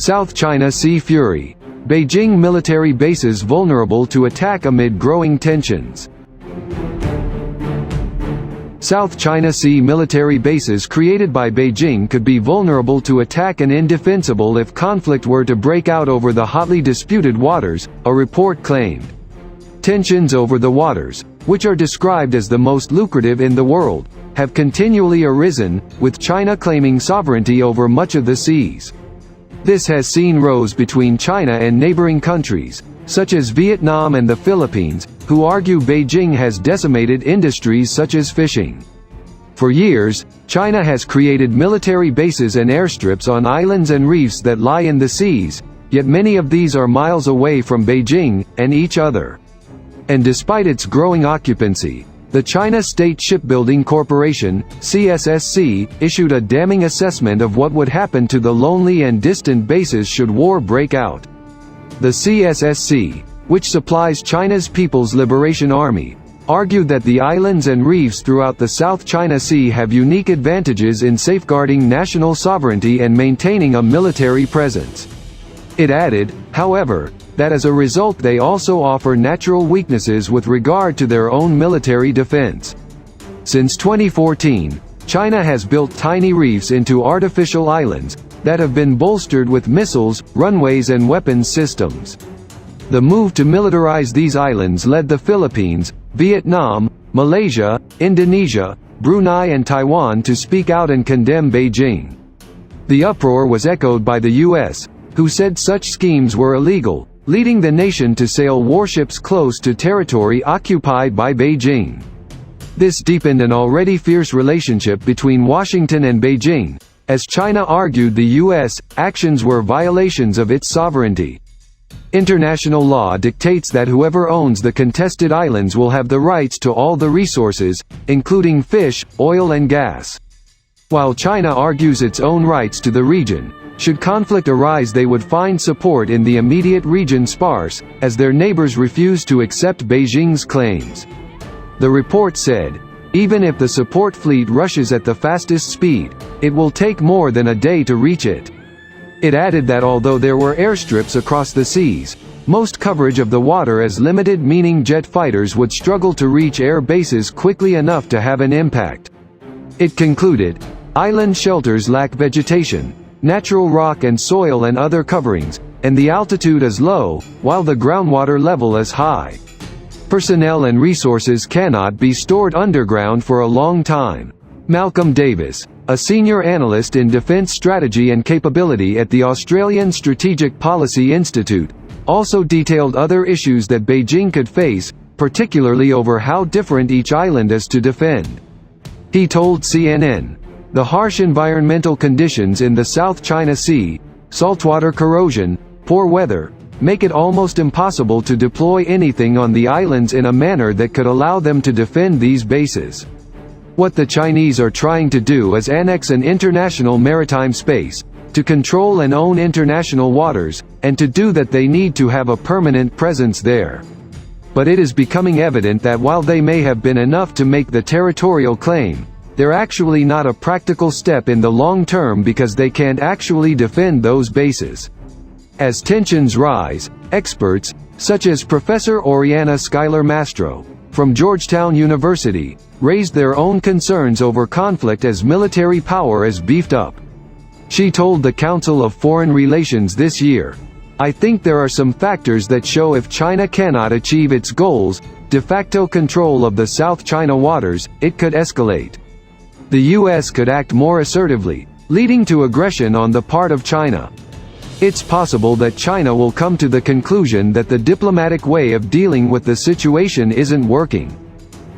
South China Sea fury. Beijing military bases vulnerable to attack amid growing tensions. South China Sea military bases created by Beijing could be vulnerable to attack and indefensible if conflict were to break out over the hotly disputed waters, a report claimed. Tensions over the waters, which are described as the most lucrative in the world, have continually arisen, with China claiming sovereignty over much of the seas. This has seen rows between China and neighboring countries, such as Vietnam and the Philippines, who argue Beijing has decimated industries such as fishing. For years, China has created military bases and airstrips on islands and reefs that lie in the seas, yet many of these are miles away from Beijing and each other. And despite its growing occupancy, the China State Shipbuilding Corporation, CSSC, issued a damning assessment of what would happen to the lonely and distant bases should war break out. The CSSC, which supplies China's People's Liberation Army, argued that the islands and reefs throughout the South China Sea have unique advantages in safeguarding national sovereignty and maintaining a military presence. It added, however, that as a result they also offer natural weaknesses with regard to their own military defense. Since 2014, China has built tiny reefs into artificial islands that have been bolstered with missiles, runways and weapons systems. The move to militarize these islands led the Philippines, Vietnam, Malaysia, Indonesia, Brunei and Taiwan to speak out and condemn Beijing. The uproar was echoed by the U.S., who said such schemes were illegal, leading the nation to sail warships close to territory occupied by Beijing. This deepened an already fierce relationship between Washington and Beijing, as China argued the U.S. actions were violations of its sovereignty. International law dictates that whoever owns the contested islands will have the rights to all the resources, including fish, oil and gas. While China argues its own rights to the region, should conflict arise they would find support in the immediate region sparse, as their neighbors refuse to accept Beijing's claims. The report said, even if the support fleet rushes at the fastest speed, it will take more than a day to reach it. It added that although there were airstrips across the seas, most coverage of the water is limited, meaning jet fighters would struggle to reach air bases quickly enough to have an impact. It concluded, island shelters lack vegetation, natural rock and soil and other coverings, and the altitude is low, while the groundwater level is high. Personnel and resources cannot be stored underground for a long time. Malcolm Davis, a senior analyst in defense strategy and capability at the Australian Strategic Policy Institute, also detailed other issues that Beijing could face, particularly over how different each island is to defend. He told CNN, the harsh environmental conditions in the South China Sea, saltwater corrosion, poor weather, make it almost impossible to deploy anything on the islands in a manner that could allow them to defend these bases. What the Chinese are trying to do is annex an international maritime space, to control and own international waters, and to do that they need to have a permanent presence there. But it is becoming evident that while they may have been enough to make the territorial claim, they're actually not a practical step in the long term because they can't actually defend those bases. As tensions rise, experts, such as Professor Oriana Schuyler Mastro, from Georgetown University, raised their own concerns over conflict as military power is beefed up. She told the Council of Foreign Relations this year, I think there are some factors that show if China cannot achieve its goals, de facto control of the South China waters, it could escalate. The U.S. could act more assertively, leading to aggression on the part of China. It's possible that China will come to the conclusion that the diplomatic way of dealing with the situation isn't working.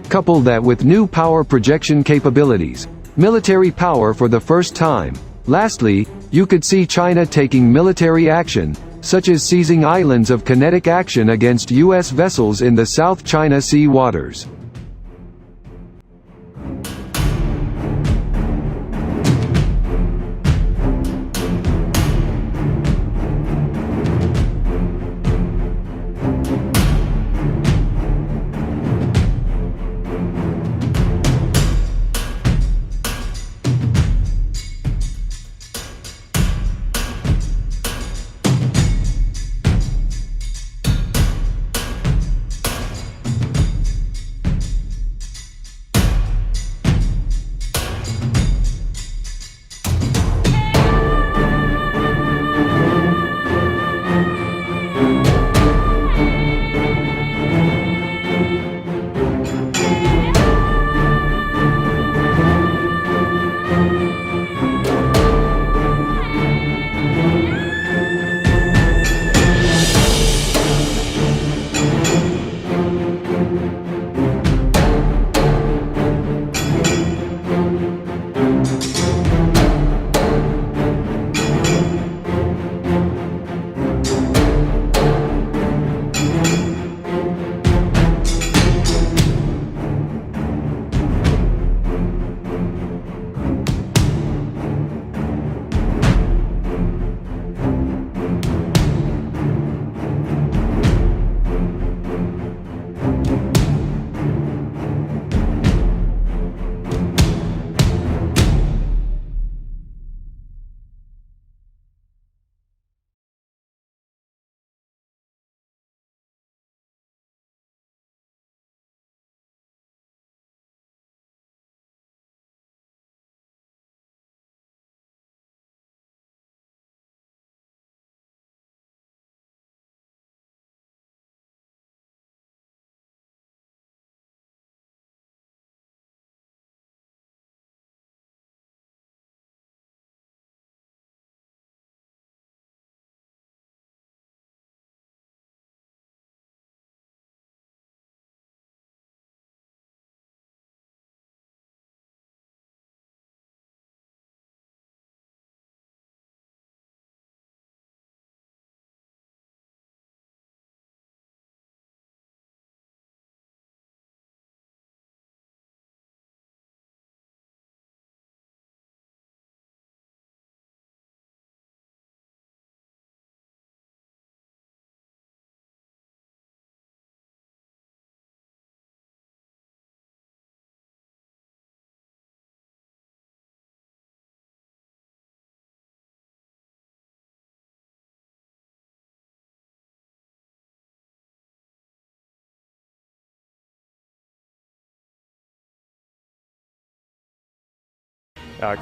Couple that with new power projection capabilities, military power for the first time. Lastly, you could see China taking military action, such as seizing islands of kinetic action against U.S. vessels in the South China Sea waters.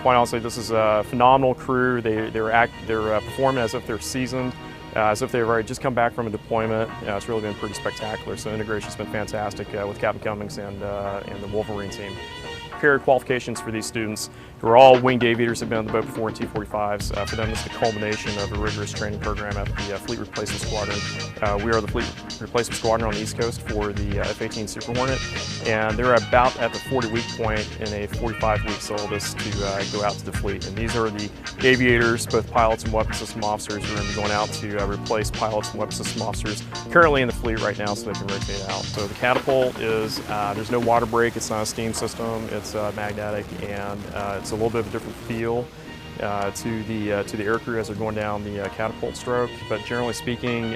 Quite honestly, this is a phenomenal crew. They're performing as if they're seasoned, as if they've already just come back from a deployment. It's really been pretty spectacular. So the integration's been fantastic with Captain Cummings and the Wolverine team. Prepared qualifications for these students who are all winged aviators, have been on the boat before in T-45s. For them, it's the culmination of a rigorous training program at the Fleet Replacement Squadron. We are the Fleet Replacement Squadron on the East Coast for the F-18 Super Hornet, and they're about at the 40-week point in a 45-week syllabus to go out to the fleet. And these are the aviators, both pilots and weapons system officers, who are going to be going out to replace pilots and weapons system officers currently in the fleet right now, so they can rotate out. So the catapult is, there's no water brake, it's not a steam system, it's magnetic, and it's a little bit of a different feel to the aircrew as they're going down the catapult stroke. But generally speaking,